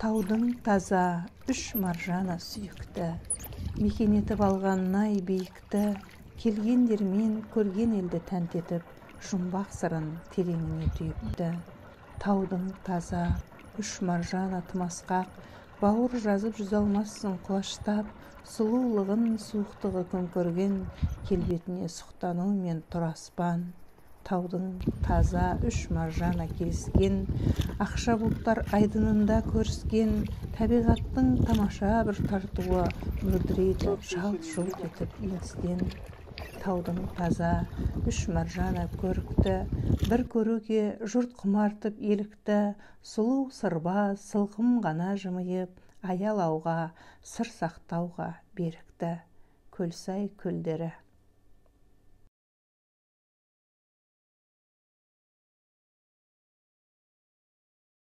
Таудың таза үш маржана сүйікті, мекен етіп алған най биікті, келгендермен көрген елді тәнт етіп, жұмбақ сырын тереңіне түйіпті. Таудың таза үш маржана тымасқақ, бауыр жазып жүз алмассың құлаштап, сұлулығын суықтығы көмкерген, келбетіне сұқтану мен тұр аспан. Таудың таза үш маржана келіскен, ақша бұлттар айдынында көріскен, табиғаттың тамаша бір тартуы мөлдірейді жалт-жұлт етіп еңістен. Таудың таза үш маржана көрікті, бір көруге жұрт құмартып елікті, сұлу сырбаз сылқым ғана жымиып, аялауға, сыр сақтауға берікті. Көлсай көлдері